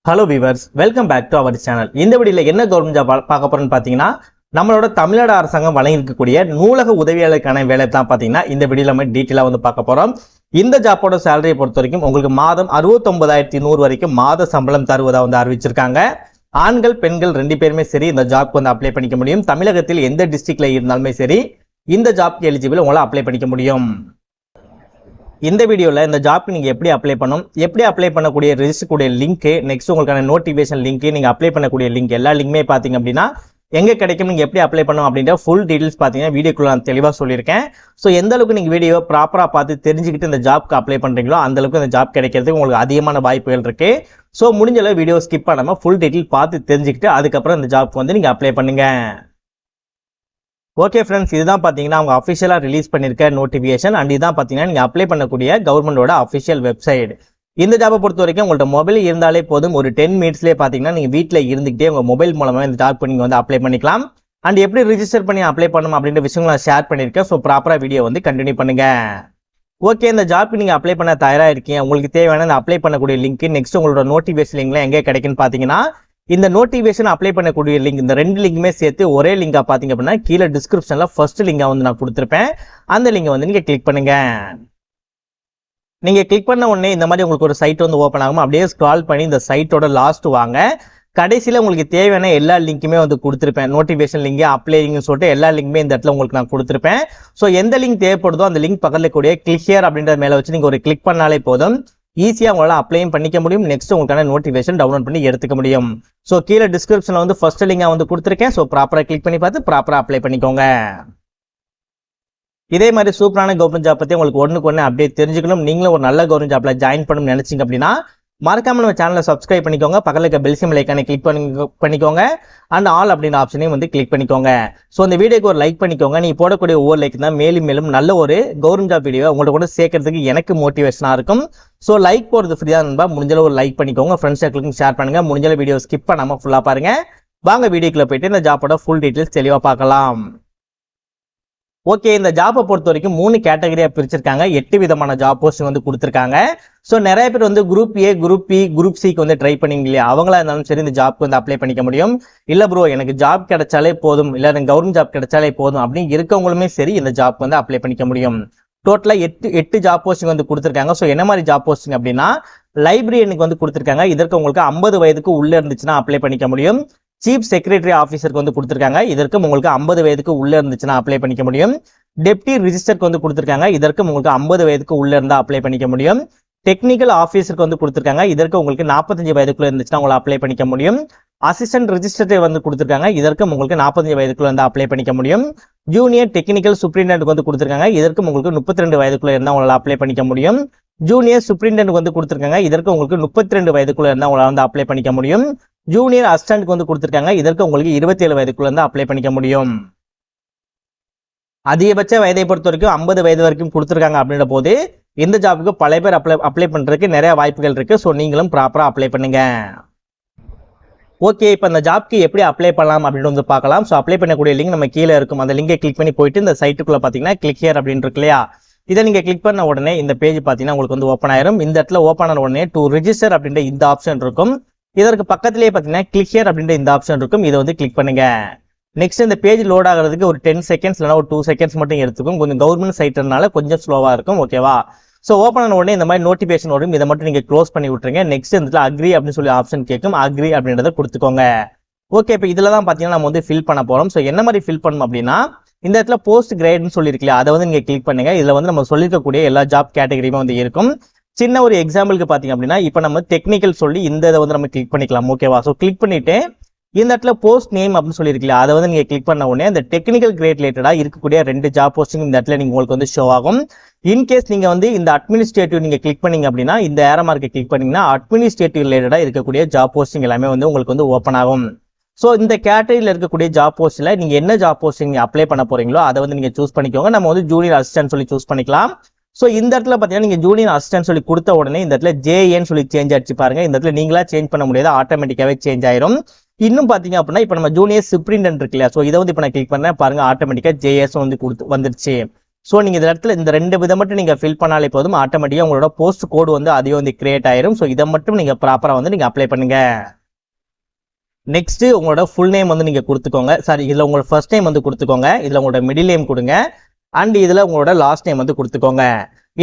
Hello viewers, welcome back to our channel. இந்த வீடியோவில் என்ன கவர்மெண்ட் ஜாப் பார்க்க போறோம்னு பார்த்தீங்கன்னா, நம்மளோட தமிழ்நாடு அரசாங்கம் வழங்கியிருக்கக்கூடிய நூலக உதவியாளருக்கான வேலை தான் பார்த்தீங்கன்னா இந்த வீடியோவில் நம்ம டீட்டெயிலாக வந்து பார்க்க போறோம். இந்த ஜாப்போட சேலரியை பொறுத்த வரைக்கும் உங்களுக்கு மாதம் 69,100 வரைக்கும் மாத சம்பளம் தருவதாக வந்து அறிவிச்சிருக்காங்க. ஆண்கள் பெண்கள் ரெண்டு பேருமே சரி இந்த ஜாப்க்கு வந்து அப்ளை பண்ணிக்க முடியும். தமிழகத்தில் எந்த டிஸ்ட்ரிக்ட்ல இருந்தாலுமே சரி இந்த ஜாப்க்கு எலிஜிபிள் உங்களால் அப்ளை பண்ணிக்க முடியும். இந்த வீடியோவில் இந்த ஜாப்க்கு நீங்கள் எப்படி அப்ளை பண்ணணும், எப்படி அப்ளை பண்ணக்கூடிய ரெஜிஸ்டர் கூடிய லிங்க், நெக்ஸ்ட் உங்களுக்கான நோட்டிஃபிகேஷன் லிங்க், நீங்கள் அப்ளை பண்ணக்கூடிய லிங்க் எல்லா லிங்க்குமே பார்த்தீங்க அப்படின்னா எங்கே கிடைக்கும், நீங்கள் எப்படி அப்ளை பண்ணணும் அப்படின்ற ஃபுல் டீடைல்ஸ் பார்த்தீங்கன்னா வீடியோக்குள்ள நான் தெளிவாக சொல்லியிருக்கேன். ஸோ எந்த அளவுக்கு நீங்கள் வீடியோ ப்ராப்பராக பார்த்து தெரிஞ்சுக்கிட்டு இந்த ஜாப்க்கு அப்ளை பண்ணுறீங்களோ அந்த அளவுக்கு இந்த ஜாப் கிடைக்கிறதுக்கு உங்களுக்கு அதிகமான வாய்ப்புகள் இருக்கு. ஸோ முடிஞ்ச அளவு வீடியோ ஸ்கிப் பண்ணாமல் ஃபுல் டீட்டெயில் பார்த்து தெரிஞ்சுக்கிட்டு அதுக்கப்புறம் இந்த ஜாப்க்கு வந்து நீங்கள் அப்ளை பண்ணுங்க. ஓகே ஃப்ரெண்ட்ஸ், இதுதான் பார்த்தீங்கன்னா அவங்க அஃபிஷியலாக ரிலீஸ் பண்ணியிருக்க நோட்டிஃபிகேஷன் அண்ட் இதுதான் பார்த்தீங்கன்னா நீங்கள் அப்ளை பண்ணக்கூடிய கவர்மெண்டோட அஃபிஷியல் வெப்சைட். இந்த ஜாபை பொறுத்த வரைக்கும் உங்கள்ட்ட மொபைல் இருந்தாலே போதும், ஒரு 10 மினிட்ஸ்லேயே பார்த்தீங்கன்னா நீங்கள் வீட்டில் இருந்துகிட்டே உங்கள் மொபைல் மூலமாக இந்த ஜாப்க்கு நீங்கள் வந்து அப்ளை பண்ணிக்கலாம். அண்ட் எப்படி ரிஜிஸ்டர் பண்ணி அப்ளை பண்ணணும் அப்படின்ற விஷயங்களை நான் ஷேர் பண்ணியிருக்கேன். ஸோ ப்ராப்பராக வீடியோ வந்து கண்டினியூ பண்ணுங்க. ஓகே, இந்த ஜாப்க்கு நீங்கள் அப்ளை பண்ண தயாராக இருக்கீங்க. உங்களுக்கு தேவையான இந்த அப்ளை பண்ணக்கூடிய லிங்க், நெக்ஸ்ட் உங்களோட நோட்டிஃபிகேஷன் லிங்க்லாம் எங்கே கிடைக்குன்னு பார்த்தீங்கன்னா இந்த நோட்டிஃபிகேஷன் அப்ளை பண்ணக்கூடிய லிங்க், இந்த ரெண்டு லிங்குமே சேர்த்து ஒரே லிங்கா பார்த்தீங்க அப்படின்னா கீழே டிஸ்கிரிப்ஷன்ல ஃபர்ஸ்ட் லிங்கா வந்து நான் கொடுத்துருப்பேன். அந்த லிங்கை வந்து நீங்க கிளிக் பண்ணுங்க. நீங்க கிளிக் பண்ண உடனே இந்த மாதிரி உங்களுக்கு ஒரு சைட் வந்து ஓப்பன் ஆகும். அப்படியே ஸ்க்ரால் பண்ணி இந்த சைட்டோட லாஸ்ட் வாங்க. கடைசியில் உங்களுக்கு தேவையான எல்லா லிங்க்குமே வந்து கொடுத்துருப்பேன். நோட்டிஃபிகேஷன் லிங்க், அப்ளை லிங்க்னு சொல்லிட்டு எல்லா லிங்க்குமே இந்த இடத்துல உங்களுக்கு நான் கொடுத்துருப்பேன். ஸோ எந்த லிங்க் தேவைப்படுதோ அந்த லிங்க் பக்கத்தில் கூடிய கிளிக் ஹியர் அப்படின்ற மேலே வச்சு நீங்கள் ஒரு கிளிக் பண்ணாலே போதும், ஈஸியாக உங்களால் அப்ளையும் பண்ணிக்க முடியும். நெக்ஸ்ட் உங்களுக்கான நோட்டிஃபிகேஷன் டவுன்லோட் பண்ணி எடுத்துக்க முடியும். ஸோ கீழே டிஸ்கிரிப்ஷனில் வந்து ஃபர்ஸ்ட் லிங்காக வந்து கொடுத்துருக்கேன். ஸோ ப்ராப்பராக கிளிக் பண்ணி பார்த்து ப்ராப்பராக அப்ளை பண்ணிக்கோங்க. இதே மாதிரி சூப்பரான கவர்மெண்ட் ஜாப் பற்றி உங்களுக்கு ஒன்றுக்கு ஒன்று அப்படியே தெரிஞ்சுக்கணும், நீங்களும் ஒரு நல்ல கவர்மெண்ட் ஜாப்ல ஜாயின் பண்ணணும்னு நினைச்சிங்க அப்படின்னா மறக்காம நம்ம சேனலை சப்ஸ்கிரைப் பண்ணிக்கோங்க. பக்கத்தில் இருக்க பெல் சிம்பல் ஐகானை கிளிக் பண்ணிக்கோங்க. அண்ட் ஆல் அப்படின்ற ஆப்ஷனையும் வந்து கிளிக் பண்ணிக்கோங்க. ஸோ இந்த வீடியோக்கு ஒரு லைக் பண்ணிக்கோங்க. நீ போடக்கூடிய ஒவ்வொரு லைக் தான் மேலும் மேலும் நல்ல ஒரு கவர்மெண்ட் ஜாப் வீடியோ உங்கள்ட்ட கூட சேர்க்கறதுக்கு எனக்கு மோட்டிவேஷனாக இருக்கும். ஸோ லைக் போடுறது ஃப்ரீயாக இருந்தால் முடிஞ்சளவு ஒரு லைக் பண்ணிக்கோங்க. ஃப்ரெண்ட்ஸ் சர்க்கிளுக்கும் ஷேர் பண்ணுங்க. முடிஞ்சளவு வீடியோ ஸ்கிப் பண்ணாமல் ஃபுல்லாக பாருங்க. வாங்க வீடியோக்குள்ள போயிட்டு இந்த ஜாப்போட ஃபுல் டீட்டெயில்ஸ் தெளிவாக பார்க்கலாம். ஓகே, இந்த ஜாப்பை பொறுத்த வரைக்கும் 3 கேட்டகரியா பிரிச்சிருக்காங்க. 8 விதமான ஜாப் போஸ்ட் வந்து கொடுத்துருக்காங்க. ஸோ நிறைய பேர் வந்து group A, group B, group சிக்கு வந்து ட்ரை பண்ணீங்க இல்லையா, அவங்களா இருந்தாலும் சரி இந்த ஜாப்க்கு வந்து அப்ளை பண்ணிக்க முடியும். இல்ல ப்ரோ எனக்கு ஜாப் கிடைச்சாலே போதும், இல்ல எனக்கு கவர்மெண்ட் ஜாப் கிடைச்சாலே போதும் அப்படின்னு இருக்கவங்களுமே சரி இந்த ஜாப் வந்து அப்ளை பண்ணிக்க முடியும். டோட்டலா 8 ஜாப் போஸ்டிங் வந்து கொடுத்துருக்காங்க. ஸோ என்ன மாதிரி ஜாப் போஸ்டிங் அப்படின்னா, லைப்ரரியனுக்கு வந்து கொடுத்துருக்காங்க. இதற்கு உங்களுக்கு 50 வயதுக்கு உள்ள இருந்துச்சுன்னா அப்ளை பண்ணிக்க முடியும். சீஃப் செக்ரட்டரி ஆஃபீஸருக்கு வந்து கொடுத்துருக்காங்க. இதற்கும் உங்களுக்கு 50 வயதுக்கு உள்ள இருந்துச்சுன்னா அப்ளை பண்ணிக்க முடியும். டெப்டி ரிஜிஸ்டருக்கு வந்து கொடுத்துருக்காங்க. இதற்கும் உங்களுக்கு 50 வயதுக்கு உள்ள இருந்தா அப்ளை பண்ணிக்க முடியும். டெக்னிக்கல் ஆஃபீஸருக்கு வந்து கொடுத்துருக்காங்க. இதற்கு உங்களுக்கு 45 வயதுக்குள்ள இருந்துச்சுன்னா உங்களை அப்ளை பண்ணிக்க முடியும். அசிஸ்டன்ட் ரிஜிஸ்டர் வந்து கொடுத்துருக்காங்க. இதற்கும் உங்களுக்கு 45 வயதுக்குள்ள இருந்தா அப்ளை பண்ணிக்க முடியும். ஜூனியர் டெக்னிக்கல் சூப்பரிண்டென்ட் வந்து கொடுத்துருக்காங்க. இதற்கும் உங்களுக்கு 32 வயதுக்குள்ள இருந்தா உங்களால் அப்ளை பண்ணிக்க முடியும். ஜூனியர் சூப்பரிண்டென்ட் வந்து கொடுத்துருக்காங்க. இதற்கு உங்களுக்கு 32 வயதுக்குள்ள இருந்தா உங்களால் வந்து அப்ளை பண்ணிக்க முடியும். ஜூனியர் அசிஸ்டன்ட் வந்து கொடுத்துருக்காங்க. இதற்கு உங்களுக்கு 27 வயதுக்குள்ள இருந்து அப்ளை பண்ணிக்க முடியும். அதிகபட்ச வயதை பொறுத்த வரைக்கும் 50 வயது வரைக்கும் கொடுத்துருக்காங்க அப்படின்ற போது இந்த ஜாபுக்கு பல பேர் அப்ளை பண்றதுக்கு நிறைய வாய்ப்புகள் இருக்கு. ஸோ நீங்களும் ப்ராப்பரா அப்ளை பண்ணுங்க. ஓகே, இப்போ இந்த ஜாப்க்கு எப்படி அப்ளை பண்ணலாம் அப்படின்னு வந்து பார்க்கலாம். ஸோ அப்ளை பண்ணக்கூடிய லிங்க் நம்ம கீழே இருக்கும். அந்த லிங்கை கிளிக் பண்ணி போயிட்டு இந்த சைட்டுக்குள்ள பார்த்தீங்கன்னா கிளிக் ஹியர் அப்படின்னு இருக்கு இல்லையா, இதை நீங்க கிளிக் பண்ண உடனே இந்த பேஜ் பார்த்தீங்கன்னா உங்களுக்கு வந்து ஓப்பன் ஆயிரும். இந்த இடத்துல ஓப்பன் ஆன உடனே டு ரிஜிஸ்டர் அப்படின்ற இந்த ஆப்ஷன் இருக்கும். இதற்கு பக்கத்திலேயே பார்த்தீங்கன்னா கிளிக் ஹியர் அப்படின்ற இந்த ஆப்ஷன் இருக்கும். இதை வந்து கிளிக் பண்ணுங்க. நெக்ஸ்ட் இந்த பேஜ் லோட் ஆகிறதுக்கு ஒரு 10 செகண்ட்ஸ் இல்லைனா ஒரு 2 செகண்ட்ஸ் மட்டும் எடுத்துக்கும். கொஞ்சம் கவர்மெண்ட் சைட்னால கொஞ்சம் ஸ்லோவா இருக்கும். ஓகேவா? ஸோ ஓப்பன் ஆன உடனே இந்த மாதிரி நோட்டிஃபிகேஷன் வரும். இதை மட்டும் நீங்க க்ளோஸ் பண்ணி விட்டுருங்க. நெக்ஸ்ட் இந்த அக்ரி அப்படின்னு சொல்லி ஆப்ஷன் கேட்கும். அக்ரி அப்படின்றத கொடுத்துக்கோங்க. ஓகே, இப்போ இதில் தான் பார்த்தீங்கன்னா நம்ம வந்து ஃபில் பண்ண போறோம். ஸோ என்ன மாதிரி ஃபில் பண்ணணும் அப்படின்னா, இந்த இடத்துல போஸ்ட் கிரேட்னு சொல்லியிருக்கலையா, அதை வந்து நீங்க கிளிக் பண்ணுங்க. இதுல வந்து நம்ம சொல்லிருக்கக்கூடிய எல்லா ஜாப் கேட்டகரியுமே வந்து இருக்கும். சின்ன ஒரு எக்ஸாம்பிளுக்கு பார்த்தீங்க அப்படின்னா, இப்போ நம்ம டெக்னிக்கல் சொல்லி இந்த இதை வந்து நம்ம கிளிக் பண்ணிக்கலாம். ஓகேவா? ஸோ கிளிக் பண்ணிட்டு இந்த இடத்துல போஸ்ட் நேம் அப்படின்னு சொல்லியிருக்கலையா, அதை வந்து நீங்க கிளிக் பண்ண உடனே அந்த டெக்னிக்கல் கிரேட் ரிலேட்டடா இருக்கக்கூடிய 2 ஜாப் போஸ்டிங் இந்த இடத்துல நீங்க உங்களுக்கு வந்து ஷோ ஆகும். இன்கேஸ் நீங்க வந்து இந்த அட்மினிஸ்ட்ரேட்டிவ் நீங்க கிளிக் பண்ணீங்க அப்படின்னா, இந்த ஏரோ மார்க்கை கிளிக் பண்ணீங்கன்னா அட்மினிஸ்ட்ரேட்டிவ் ரிலேட்டடா இருக்கக்கூடிய ஜாப் போஸ்டிங் எல்லாமே வந்து உங்களுக்கு வந்து ஓப்பன் ஆகும். ஸோ இந்த கேட்டகரியில் இருக்கக்கூடிய ஜாப் போஸ்ட்ல நீங்க என்ன ஜாப் போஸ்டிங் அப்ளை பண்ண போறீங்களோ அதை வந்து நீங்க சூஸ் பண்ணிக்கோங்க. நம்ம வந்து ஜூனியர் அசிஸ்டன்ட் சொல்லி சூஸ் பண்ணிக்கலாம். ஸோ இந்த இடத்துல பார்த்தீங்கன்னா நீங்க ஜூனியர் அசிஸ்டன்ட் சொல்லி கொடுத்த உடனே இந்த இடத்துல ஜேஏன்னு சொல்லி சேஞ்ச் ஆச்சு பாருங்க. இந்த இடத்துல நீங்களா சேஞ்ச் பண்ண முடியாது, ஆட்டோமேட்டிக்காவே சேஞ்ச் ஆயிரும். இன்னும் பாத்தீங்க அப்படின்னா இப்போ நம்ம ஜூனியர் சூப்பரிண்டென்ட் இருக்குல்ல, ஸோ இதை வந்து இப்போ நான் கிளிக் பண்ணேன் பாருங்க, ஆட்டோமேட்டிக்கா ஜேஎஸ் வந்து வந்துருச்சு. ஸோ நீங்கள் இந்த இடத்துல இந்த 2 விதம் மட்டும் நீங்கள் ஃபில் பண்ணாலே போதும், ஆட்டோமேட்டிக்காக உங்களோட போஸ்ட் கோடு வந்து அதே வந்து கிரியேட் ஆயிரும். ஸோ இதை மட்டும் நீங்கள் ப்ராப்பராக வந்து நீங்கள் அப்ளை பண்ணுங்க. நெக்ஸ்ட் உங்களோட ஃபுல் நேம் வந்து நீங்கள் கொடுத்துக்கோங்க. சாரி, இதில் உங்களோட ஃபர்ஸ்ட் நேம் வந்து கொடுத்துக்கோங்க, இதில் உங்களோட மிடில் நேம் கொடுங்க, அண்ட் இதில் உங்களோட லாஸ்ட் நேம் வந்து கொடுத்துக்கோங்க.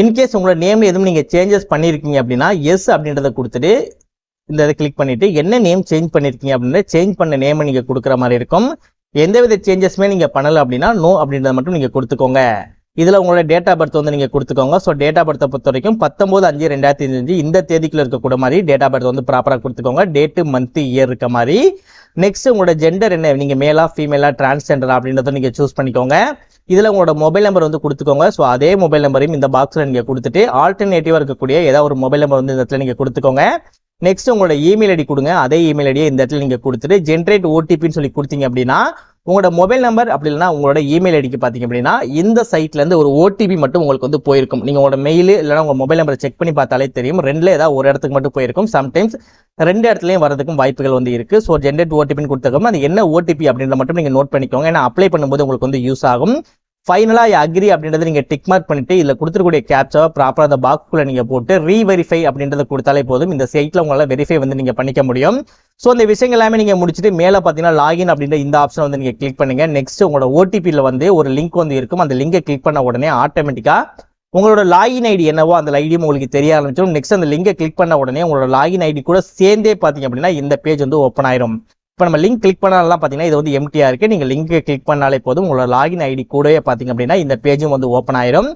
இன்கேஸ் உங்களோட நேம் எதுவும் நீங்கள் சேஞ்சஸ் பண்ணியிருக்கீங்க அப்படின்னா எஸ் அப்படின்றத கொடுத்துட்டு இந்த இதை கிளிக் பண்ணிட்டு என்ன நேம் சேஞ்ச் பண்ணியிருக்கீங்க அப்படின்ற சேஞ்ச் பண்ண நேமை நீங்கள் கொடுக்குற மாதிரி இருக்கும். எந்தவித சேஞ்சஸுமே நீங்கள் பண்ணலை அப்படின்னா நோ அப்படின்றத மட்டும் நீங்கள் கொடுத்துக்கோங்க. இதில் உங்களோட டேட் ஆஃப் பர்த் வந்து நீங்கள் கொடுத்துக்கோங்க. ஸோ டேட் ஆஃப் பர்த்தை பொறுத்த வரைக்கும் 19/5/2025 இந்த தேதிக்குள்ள இருக்கக்கூட மாதிரி டேட் ஆஃப் பர்த் வந்து ப்ராப்பராக கொடுத்துக்கோங்க. டேட்டு, மந்த்து, இயர் இருக்க மாதிரி. நெக்ஸ்ட் உங்களோட ஜெண்டர் என்ன, நீங்கள் மேலா ஃபீமேலா டிரான்ஸ்ஜெண்டரா அப்படின்றத நீங்கள் சூஸ் பண்ணிக்கோங்க. இதில் உங்களோட மொபைல் நம்பர் வந்து கொடுத்துக்கோங்க. ஸோ அதே மொபைல் நம்பரையும் இந்த பாக்ஸில் நீங்கள் கொடுத்துட்டு ஆல்டர்னேட்டிவாக இருக்கக்கூடிய ஏதாவது ஒரு மொபைல் நம்பர் வந்து இந்த இடத்துல நீங்கள் கொடுத்துக்கோங்க. நெக்ஸ்ட் உங்களோட இமெயில் ஐடி கொடுங்க. அதே இமெயில் ஐடியை இந்த இடத்துல நீங்கள் கொடுத்துட்டு ஜென்ரேட் ஓடிபின்னு சொல்லி கொடுத்தீங்க அப்படின்னா உங்களோட மொபைல் நம்பர் அப்படி இல்லைனா உங்களோட இமெயில் ஐடிக்கு பார்த்தீங்க அப்படின்னா இந்த சைட்லேருந்து ஒரு ஓடிபி மட்டும் உங்களுக்கு வந்து போயிருக்கும். நீங்கள் உங்களோட மெயில் இல்லைனா உங்கள் மொபைல் நம்பரை செக் பண்ணி பார்த்தாலே தெரியும். 2ல் ஏதாவது ஒரு இடத்துக்கு மட்டும் போயிருக்கும். சம்டைம்ஸ் 2 இடத்துலையும் வரதுக்கும் வாய்ப்புகள் வந்து இருக்குது. ஸோ ஜென்ரேட் ஓடிபின்னு கொடுத்துருக்கோம். அது என்ன ஓடிபி அப்படின்றத மட்டும் நீங்கள் நோட் பண்ணிக்கோங்க. ஏன்னா அப்ளை பண்ணும்போது உங்களுக்கு வந்து யூஸ் ஆகும். ஃபைனலாக அக்ரி அப்படின்றத நீங்கள் டிக் மார்க் பண்ணிட்டு இதில் கொடுத்துருக்கூடிய கேப்சாவை ப்ராப்பராக அந்த பாக்ஸ்குள்ளே நீங்கள் போட்டு ரீவெரிஃபை அப்படின்றத கொடுத்தாலே போதும். இந்த சைட்டில் உங்களால் வெரிஃபை வந்து நீங்கள் பண்ணிக்க முடியும். ஸோ இந்த விஷயங்கள் எல்லாமே நீங்கள் முடிச்சுட்டு மேலே பார்த்தீங்கன்னா லாகின் அப்படின்ற இந்த ஆப்ஷனை வந்து நீங்கள் கிளிக் பண்ணுங்கள். நெக்ஸ்ட் உங்களோட ஓடிபியில் வந்து ஒரு லிங்க் வந்து இருக்கும். அந்த லிங்கை கிளிக் பண்ண உடனே ஆட்டோமேட்டிக்காக உங்களோட லாகின் ஐடி என்னவோ அந்த ஐடியும் உங்களுக்கு தெரிய ஆரம்பிச்சிடும். நெக்ஸ்ட் அந்த லிங்கை கிளிக் பண்ண உடனே உங்களோட லாகின் ஐடி கூட சேர்ந்தே பார்த்தீங்க அப்படின்னா இந்த பேஜ் வந்து ஓப்பன் ஆயிரும். இப்போ நம்ம லிங்க் கிளிக் பண்ணாலாம் பார்த்தீங்கன்னா இது வந்து எம்டியாக இருக்குது. நீங்கள் லிங்கை கிளிக் பண்ணாலே போதும் உங்களோட லாகின் ஐடி கூடவே பார்த்தீங்க அப்படின்னா இந்த பேஜும் வந்து ஓப்பன் ஆயிரும்.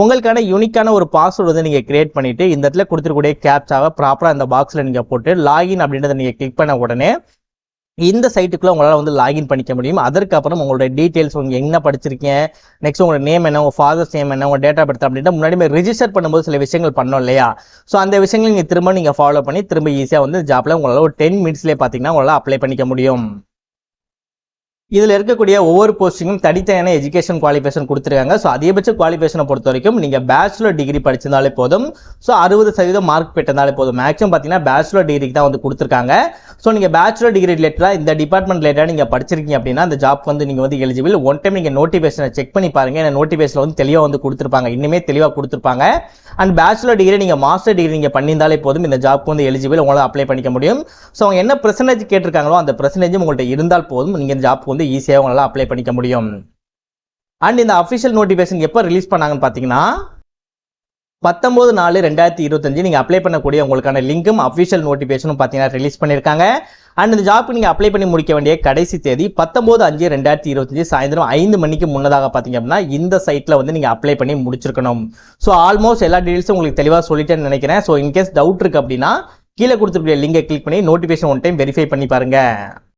உங்களுக்கான யூனிக்கான ஒரு பாஸ்வேர்டு வந்து நீங்கள் கிரியேட் பண்ணிவிட்டு இந்த இடத்துல கொடுத்துருக்கூடிய கேப்சாவை ப்ராப்பராக இந்த பாக்ஸில் நீங்கள் போட்டு லாகின் அப்படின்றத நீங்கள் கிளிக் பண்ண உடனே இந்த சைட்டுக்குள்ள உங்களால் வந்து லாகின் பண்ணிக்க முடியும். அதற்கப்புறம் உங்களோட டீட்டெயில்ஸ் உங்க என்ன படிச்சிருக்கீங்க, நெக்ஸ்ட் உங்களோட நேம் என்ன, உங்கள் ஃபாதர்ஸ் நேம் என்ன, உங்கள் டேட் ஆஃப் பர்த் அப்படின்ட்டு முன்னாடி ரிஜிஸ்டர் பண்ணும்போது சில விஷயங்கள் பண்ணோம் இல்லையா. ஸோ அந்த விஷயங்கள் நீங்கள் திரும்ப ஃபாலோ பண்ணி திரும்ப ஈஸியாக வந்து ஜாப்ல உங்களால் ஒரு 10 மினிட்ஸ்லேயே பார்த்தீங்கன்னா உங்களால் அப்ளை பண்ணிக்க முடியும். இதில் இருக்கக்கூடிய ஒவ்வொரு போஸ்டிங்கும் தனித்தனியான எஜுகேஷன் குவாலிஃபிகேஷன் கொடுத்துருக்காங்க. ஸோ அதிகபட்ச குவாலிஃபிகேஷனை பொறுத்த வரைக்கும் நீங்கள் பேச்சுலர் டிகிரி படிச்சிருந்தாலே போதும். ஸோ 60% மார்க் பெற்றிருந்தாலே போதும். மேக்ஸிமம் பார்த்தீங்கன்னா பேச்சுலர் டிகிரிக்கு தான் வந்து கொடுத்துருக்காங்க. ஸோ நீங்கள் பேச்சுலர் டிகிரி ரிலேட்டடாக இந்த டிபார்ட்மெண்ட் ரிலேட்டடாக நீங்கள் படிச்சிருக்கீங்க அப்படின்னா அந்த ஜாப் வந்து நீங்கள் வந்து எலிஜிபிள். ஒன் டைம் நீங்கள் நோட்டிஃபிகேஷனை செக் பண்ணி பாருங்க. ஏன்னா நோட்டிஃபிகேஷன் வந்து தெளிவாக வந்து கொடுத்துருப்பாங்க, இன்னுமே தெளிவாக கொடுத்துருப்பாங்க. அண்ட் பேச்சுலர் டிகிரி நீங்கள் மாஸ்டர் டிகிரி நீங்கள் பண்ணியிருந்தாலே போதும் இந்த ஜாப் வந்து எலிஜிபிள், உங்களால் அப்ளை பண்ணிக்க முடியும். ஸோ அவங்க என்ன பெர்சன்டேஜ் கேட்டிருக்காங்களோ அந்த பெர்சன்டேஜ் உங்கள்கிட்ட இருந்தால் போதும் நீங்கள் இந்த ஜாப் வந்து ஈஸியாக உங்களால் அப்ளை பண்ணிக்க முடியும். அண்ட் இந்த அஃபிஷியல் நோட்டிஃபிகேஷன் எப்போ ரிலீஸ் பண்ணாங்கன்னு பார்த்தீங்கன்னா 19/4/2025 நீங்கள் அப்ளை பண்ணக்கூடிய உங்களுக்கான லிங்கும் அஃபிஷியல் நோட்டிஃபிகேஷனும் பார்த்தீங்கன்னா ரிலீஸ் பண்ணியிருக்காங்க. அண்ட் இந்த ஜாப்புக்கு நீங்கள் அப்ளை பண்ணி முடிக்க வேண்டிய கடைசி தேதி 19/5/2025 சாயந்தரம் 5 மணிக்கு முன்னதாக பார்த்தீங்க அப்படின்னா இந்த சைட்டில் வந்து நீங்கள் அப்ளை பண்ணி முடிச்சிருக்கணும். ஸோ ஆல்மோஸ்ட் எல்லா டீடைல்ஸும் உங்களுக்கு தெளிவாக சொல்லிட்டேன்னு நினைக்கிறேன். ஸோ இன்கேஸ் டவுட் இருக்குது அப்படின்னா கீழே கொடுத்துருக்க லிங்கை கிளிக் பண்ணி நோட்டிஃபிகேஷன் ஒன் டைம் வெரிஃபை பண்ணி பாருங்கள்.